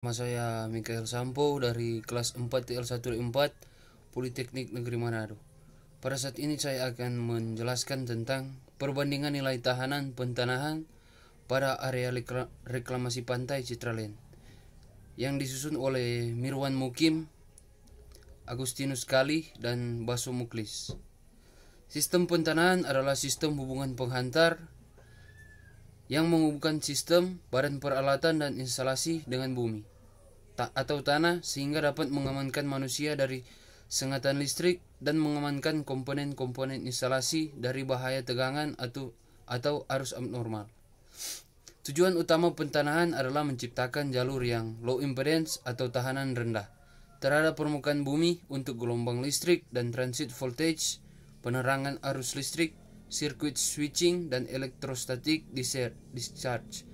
Nama saya Mikael Sampo dari kelas 4 TL1 4 Politeknik Negeri Manado. Pada saat ini saya akan menjelaskan tentang perbandingan nilai tahanan pentanahan pada area reklamasi pantai Citraland yang disusun oleh Mirwan Mukim, Agustinus Kali, dan Baso Muklis. Sistem pentanahan adalah sistem hubungan penghantar yang menghubungkan sistem, badan peralatan, dan instalasi dengan bumi atau tanah sehingga dapat mengamankan manusia dari sengatan listrik dan mengamankan komponen-komponen instalasi dari bahaya tegangan atau arus abnormal. Tujuan utama pentanahan adalah menciptakan jalur yang low impedance atau tahanan rendah terhadap permukaan bumi untuk gelombang listrik dan transit voltage, penerangan arus listrik, circuit switching, dan electrostatic discharge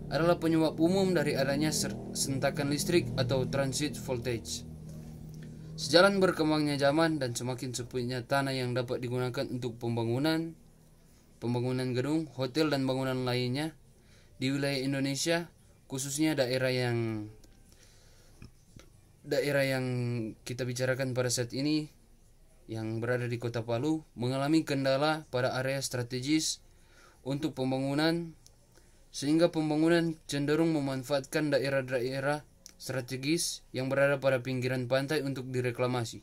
adalah penyebab umum dari adanya sentakan listrik atau transit voltage. Sejalan berkembangnya zaman dan semakin sepinya tanah yang dapat digunakan untuk pembangunan gedung, hotel, dan bangunan lainnya di wilayah Indonesia, khususnya daerah yang kita bicarakan pada saat ini yang berada di Kota Palu mengalami kendala pada area strategis untuk pembangunan, sehingga pembangunan cenderung memanfaatkan daerah-daerah strategis yang berada pada pinggiran pantai untuk direklamasi,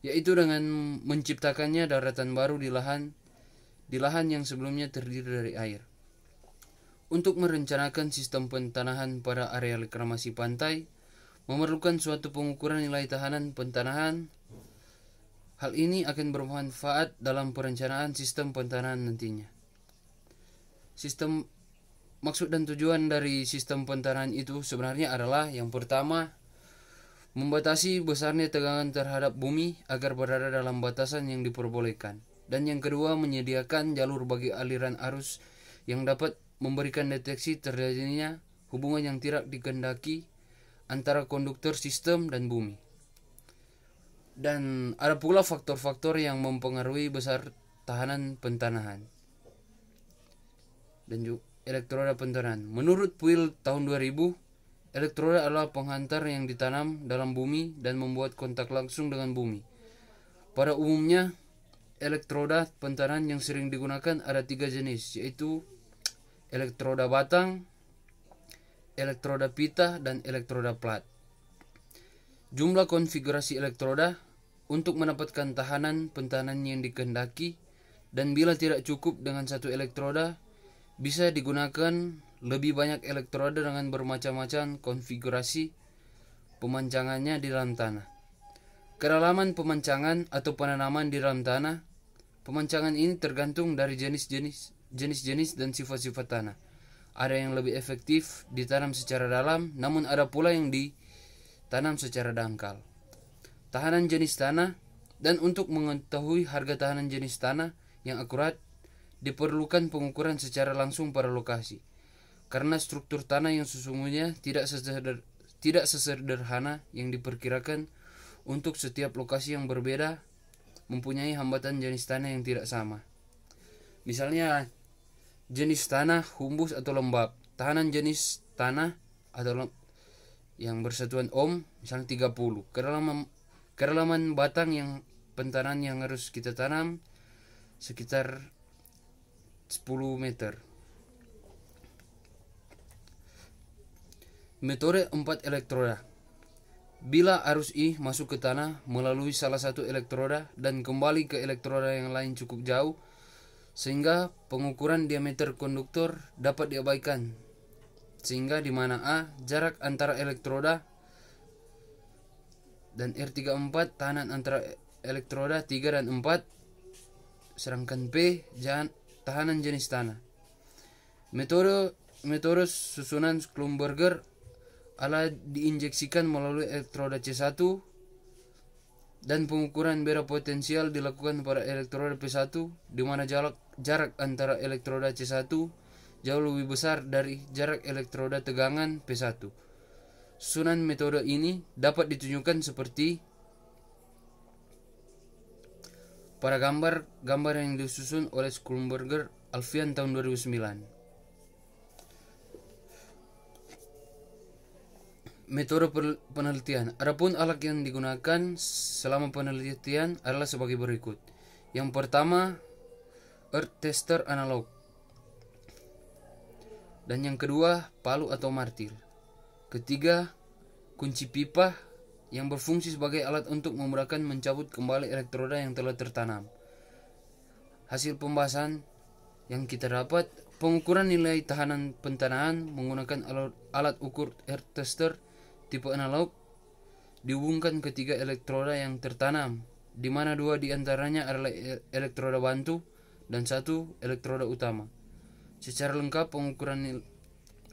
yaitu dengan menciptakannya daratan baru di lahan yang sebelumnya terdiri dari air. Untuk merencanakan sistem pentanahan pada area reklamasi pantai memerlukan suatu pengukuran nilai tahanan pentanahan. Hal ini akan bermanfaat dalam perencanaan sistem pentanahan nantinya. Maksud dan tujuan dari sistem pentanahan itu sebenarnya adalah yang pertama, membatasi besarnya tegangan terhadap bumi agar berada dalam batasan yang diperbolehkan. Dan yang kedua, menyediakan jalur bagi aliran arus yang dapat memberikan deteksi terjadinya hubungan yang tidak dikehendaki antara konduktor sistem dan bumi. Dan ada pula faktor-faktor yang mempengaruhi besar tahanan pentanahan. Dan juga elektroda pentanahan. Menurut Puil tahun 2000, elektroda adalah penghantar yang ditanam dalam bumi dan membuat kontak langsung dengan bumi. Pada umumnya, elektroda pentanahan yang sering digunakan ada 3 jenis, yaitu elektroda batang, elektroda pita, dan elektroda plat. Jumlah konfigurasi elektroda untuk mendapatkan tahanan pentanahan yang dikehendaki, dan bila tidak cukup dengan satu elektroda, bisa digunakan lebih banyak elektroda dengan bermacam-macam konfigurasi pemancangannya di dalam tanah. Kedalaman pemancangan atau penanaman di dalam tanah. Pemancangan ini tergantung dari jenis-jenis dan sifat-sifat tanah. Ada yang lebih efektif ditanam secara dalam, namun ada pula yang ditanam secara dangkal. Tahanan jenis tanah. Dan untuk mengetahui harga tahanan jenis tanah yang akurat, diperlukan pengukuran secara langsung pada lokasi, karena struktur tanah yang sesungguhnya tidak sesederhana yang diperkirakan. Untuk setiap lokasi yang berbeda mempunyai hambatan jenis tanah yang tidak sama. Misalnya jenis tanah humus atau lembab. Tahanan jenis tanah atau yang bersatuan ohm misalnya 30. Kedalaman batang yang pentanahan yang harus kita tanam sekitar 10 meter. Metode 4 elektroda. Bila arus I masuk ke tanah melalui salah satu elektroda dan kembali ke elektroda yang lain cukup jauh, sehingga pengukuran diameter konduktor dapat diabaikan, sehingga di mana A jarak antara elektroda dan R34 tahanan antara elektroda 3 dan 4, sedangkan P tahanan jenis tanah. Metode susunan Schlumberger adalah diinjeksikan melalui elektroda C1 dan pengukuran beda potensial dilakukan pada elektroda P1, di mana jarak antara elektroda C1 jauh lebih besar dari jarak elektroda tegangan P1. Susunan metode ini dapat ditunjukkan seperti pada gambar yang disusun oleh Schlumberger Alfian tahun 2009. Metode penelitian. Adapun alat yang digunakan selama penelitian adalah sebagai berikut. Yang pertama, earth tester analog. Dan yang kedua, palu atau martil. Ketiga, kunci pipa yang berfungsi sebagai alat untuk memudahkan mencabut kembali elektroda yang telah tertanam. Hasil pembahasan yang kita dapat, pengukuran nilai tahanan pentanahan menggunakan alat ukur earth tester tipe analog dihubungkan ke 3 elektroda yang tertanam, di mana 2 diantaranya adalah elektroda bantu dan 1 elektroda utama. Secara lengkap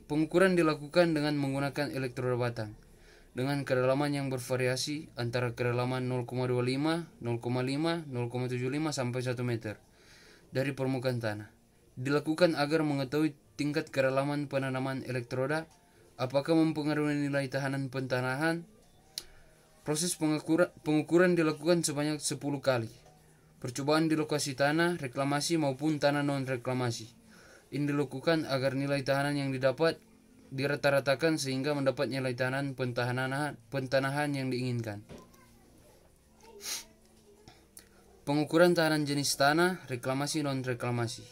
pengukuran dilakukan dengan menggunakan elektroda batang dengan kedalaman yang bervariasi antara kedalaman 0,25, 0,5, 0,75 sampai 1 meter dari permukaan tanah. Dilakukan agar mengetahui tingkat kedalaman penanaman elektroda, apakah mempengaruhi nilai tahanan pentanahan. Proses pengukuran dilakukan sebanyak 10 kali. Percobaan di lokasi tanah reklamasi maupun tanah non-reklamasi. Ini dilakukan agar nilai tahanan yang didapat dirata-ratakan sehingga mendapat nilai tahanan pentanahan yang diinginkan. Pengukuran tahanan jenis tanah, reklamasi non-reklamasi.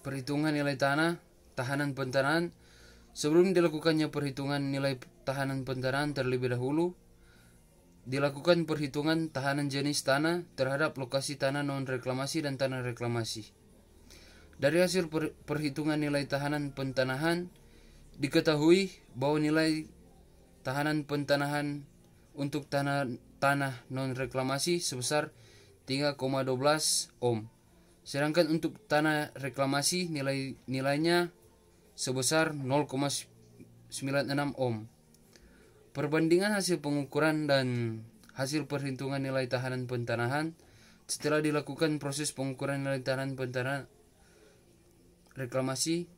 Perhitungan nilai tanah, tahanan pentanahan. Sebelum dilakukannya perhitungan nilai tahanan pentanahan terlebih dahulu, dilakukan perhitungan tahanan jenis tanah terhadap lokasi tanah non-reklamasi dan tanah reklamasi. Dari hasil perhitungan nilai tahanan pentanahan, diketahui bahwa nilai tahanan pentanahan untuk tanah non-reklamasi sebesar 3,12 ohm. Sedangkan untuk tanah reklamasi nilainya sebesar 0,96 ohm. Perbandingan hasil pengukuran dan hasil perhitungan nilai tahanan pentanahan setelah dilakukan proses pengukuran nilai tahanan pentanahan reklamasi.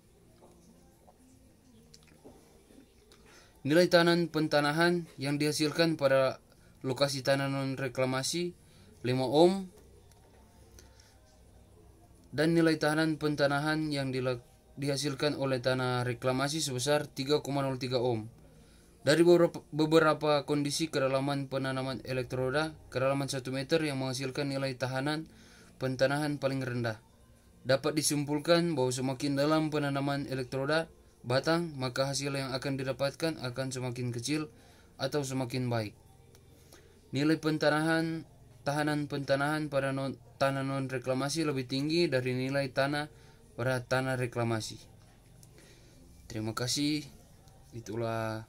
Nilai tahanan pentanahan yang dihasilkan pada lokasi tanah non-reklamasi 5 ohm dan nilai tahanan pentanahan yang dihasilkan oleh tanah reklamasi sebesar 3,03 ohm. Dari beberapa kondisi kedalaman penanaman elektroda, kedalaman 1 meter yang menghasilkan nilai tahanan pentanahan paling rendah, dapat disimpulkan bahwa semakin dalam penanaman elektroda batang, maka hasil yang akan didapatkan akan semakin kecil atau semakin baik. Nilai tahanan pentanahan pada tanah non-reklamasi lebih tinggi dari nilai tanah pada tanah reklamasi. Terima kasih. Itulah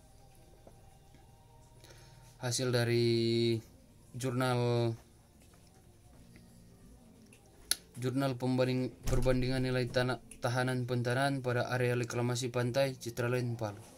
hasil dari jurnal perbandingan nilai tahanan pentanahan pada area reklamasi pantai Citralen, Palu.